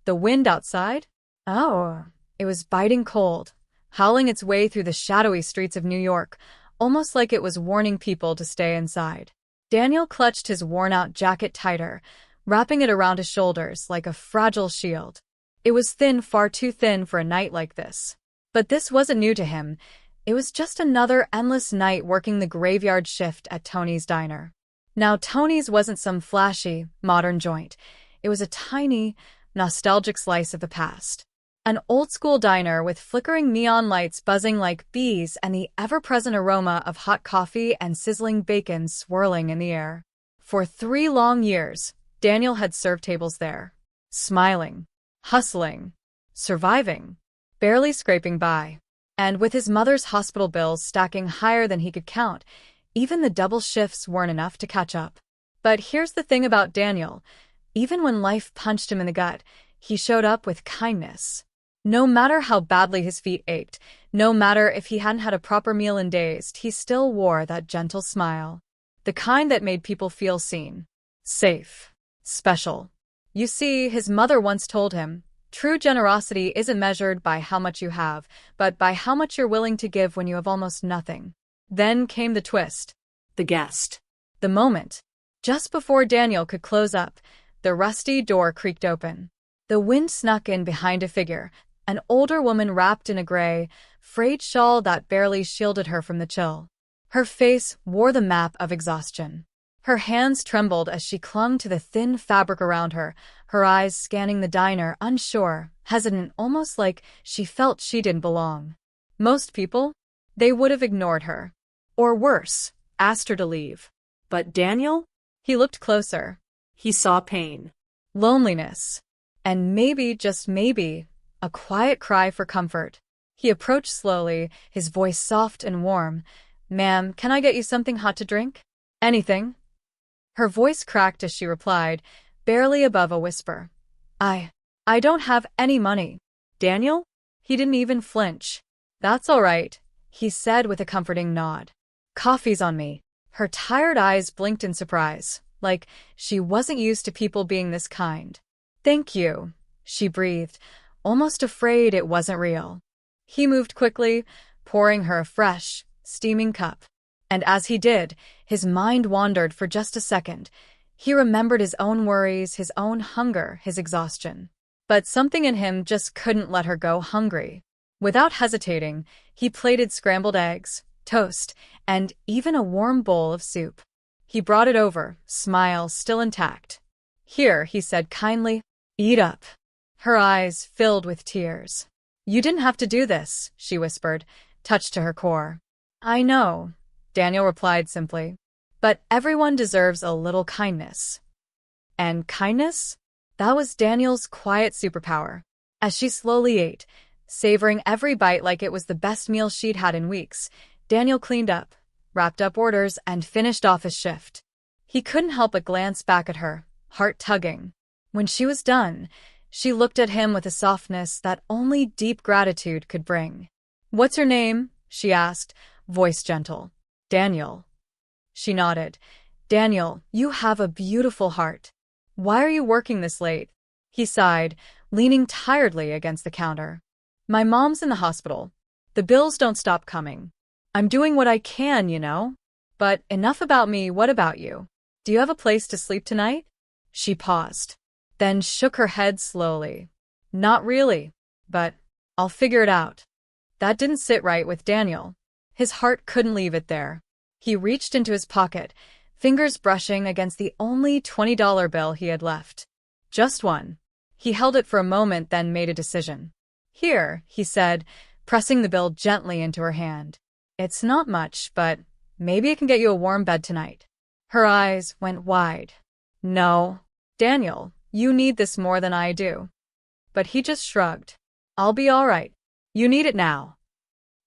The wind outside? Oh, it was biting cold, howling its way through the shadowy streets of New York, almost like it was warning people to stay inside. Daniel clutched his worn-out jacket tighter, wrapping it around his shoulders like a fragile shield. It was thin, far too thin for a night like this. But this wasn't new to him. It was just another endless night working the graveyard shift at Tony's diner. Now, Tony's wasn't some flashy, modern joint. It was a tiny, nostalgic slice of the past. An old-school diner with flickering neon lights buzzing like bees and the ever-present aroma of hot coffee and sizzling bacon swirling in the air. For 3 long years, Daniel had served tables there. Smiling, hustling, surviving, barely scraping by. And with his mother's hospital bills stacking higher than he could count, even the double shifts weren't enough to catch up. But here's the thing about Daniel. Even when life punched him in the gut, he showed up with kindness. No matter how badly his feet ached, no matter if he hadn't had a proper meal in days, he still wore that gentle smile. The kind that made people feel seen, safe, special. You see, his mother once told him, true generosity isn't measured by how much you have, but by how much you're willing to give when you have almost nothing. Then came the twist. The guest. The moment. Just before Daniel could close up, the rusty door creaked open. The wind snuck in behind a figure, an older woman wrapped in a gray, frayed shawl that barely shielded her from the chill. Her face wore the map of exhaustion. Her hands trembled as she clung to the thin fabric around her, her eyes scanning the diner, unsure, hesitant, almost like she felt she didn't belong. Most people, they would have ignored her. Or worse, asked her to leave. But Daniel? He looked closer. He saw pain, loneliness, and maybe, just maybe, a quiet cry for comfort. He approached slowly, his voice soft and warm. "Ma'am, can I get you something hot to drink? Anything?" Her voice cracked as she replied, barely above a whisper. I don't have any money." "Daniel?" He didn't even flinch. "That's all right," he said with a comforting nod. "Coffee's on me." Her tired eyes blinked in surprise, like she wasn't used to people being this kind. "Thank you," she breathed, almost afraid it wasn't real. He moved quickly, pouring her a fresh, steaming cup. And as he did, his mind wandered for just a second. He remembered his own worries, his own hunger, his exhaustion. But something in him just couldn't let her go hungry. Without hesitating, he plated scrambled eggs, toast, and even a warm bowl of soup. He brought it over, smile still intact. "Here," he said kindly, "eat up." Her eyes filled with tears. "You didn't have to do this," she whispered, touched to her core. "I know," Daniel replied simply. "But everyone deserves a little kindness." And kindness? That was Daniel's quiet superpower. As she slowly ate, savoring every bite like it was the best meal she'd had in weeks, Daniel cleaned up, wrapped up orders, and finished off his shift. He couldn't help but glance back at her, heart tugging. When she was done, she looked at him with a softness that only deep gratitude could bring. "What's your name?" she asked, voice gentle. "Daniel." She nodded. "Daniel, you have a beautiful heart. Why are you working this late?" He sighed, leaning tiredly against the counter. "My mom's in the hospital. The bills don't stop coming. I'm doing what I can, you know. But enough about me, what about you? Do you have a place to sleep tonight?" She paused, then shook her head slowly. "Not really, but I'll figure it out." That didn't sit right with Daniel. His heart couldn't leave it there. He reached into his pocket, fingers brushing against the only $20 bill he had left. Just one. He held it for a moment, then made a decision. "Here," he said, pressing the bill gently into her hand. "It's not much, but maybe it can get you a warm bed tonight." Her eyes went wide. "No, Daniel, you need this more than I do." But he just shrugged. "I'll be all right. You need it now."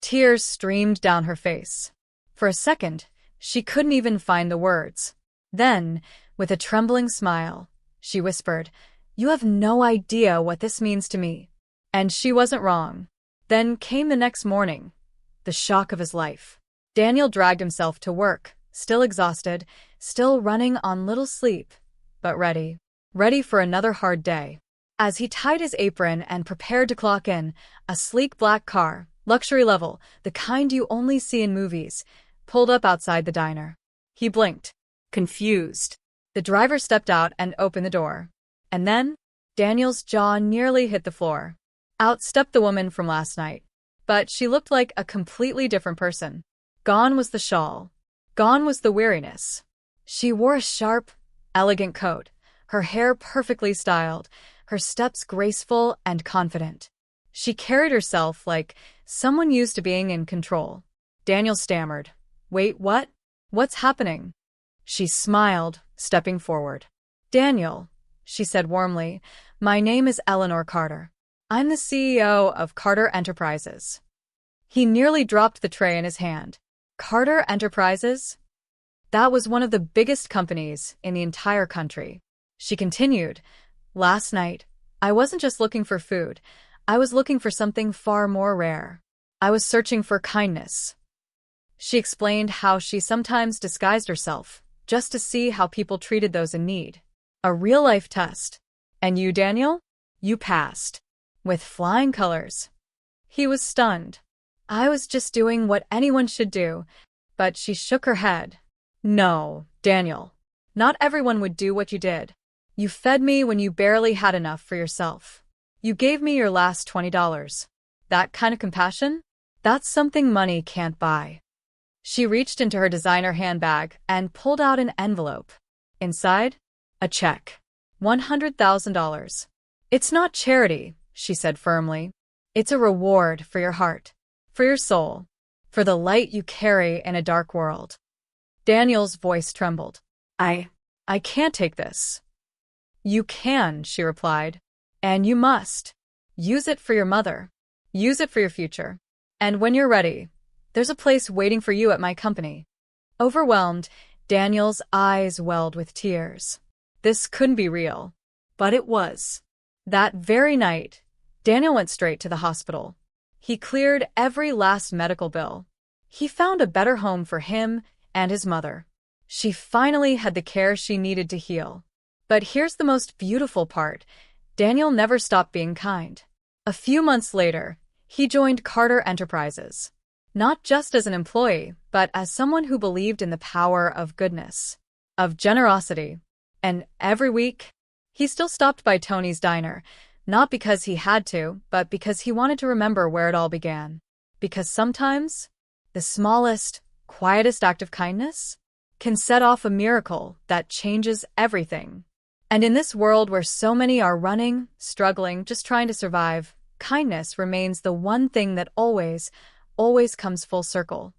Tears streamed down her face. For a second, she couldn't even find the words. Then, with a trembling smile, she whispered, "You have no idea what this means to me." And she wasn't wrong. Then came the next morning, the shock of his life. Daniel dragged himself to work, still exhausted, still running on little sleep, but ready for another hard day. As he tied his apron and prepared to clock in, a sleek black car, luxury level, the kind you only see in movies, pulled up outside the diner. He blinked, confused. The driver stepped out and opened the door. And then, Daniel's jaw nearly hit the floor. Out stepped the woman from last night. But she looked like a completely different person. Gone was the shawl. Gone was the weariness. She wore a sharp, elegant coat, her hair perfectly styled, her steps graceful and confident. She carried herself like someone used to being in control. Daniel stammered, "Wait, what? What's happening?" She smiled, stepping forward. "Daniel," she said warmly, "my name is Eleanor Carter. I'm the CEO of Carter Enterprises." He nearly dropped the tray in his hand. Carter Enterprises? That was one of the biggest companies in the entire country. She continued, "Last night, I wasn't just looking for food. I was looking for something far more rare. I was searching for kindness." She explained how she sometimes disguised herself, just to see how people treated those in need. A real-life test. "And you, Daniel? You passed. With flying colors." He was stunned. "I was just doing what anyone should do." But she shook her head. "No, Daniel. Not everyone would do what you did. You fed me when you barely had enough for yourself. You gave me your last $20. That kind of compassion? That's something money can't buy." She reached into her designer handbag and pulled out an envelope. Inside, a check. $100,000. "It's not charity," she said firmly. "It's a reward for your heart, for your soul, for the light you carry in a dark world." Daniel's voice trembled. I can't take this." "You can," she replied. "And you must. Use it for your mother. Use it for your future. And when you're ready, there's a place waiting for you at my company." Overwhelmed, Daniel's eyes welled with tears. This couldn't be real. But it was. That very night, Daniel went straight to the hospital. He cleared every last medical bill. He found a better home for him and his mother. She finally had the care she needed to heal. But here's the most beautiful part. Daniel never stopped being kind. A few months later, he joined Carter Enterprises. Not just as an employee, but as someone who believed in the power of goodness, of generosity. And every week, he still stopped by Tony's diner, not because he had to, but because he wanted to remember where it all began. Because sometimes, the smallest, quietest act of kindness can set off a miracle that changes everything. And in this world where so many are running, struggling, just trying to survive, kindness remains the one thing that always comes full circle.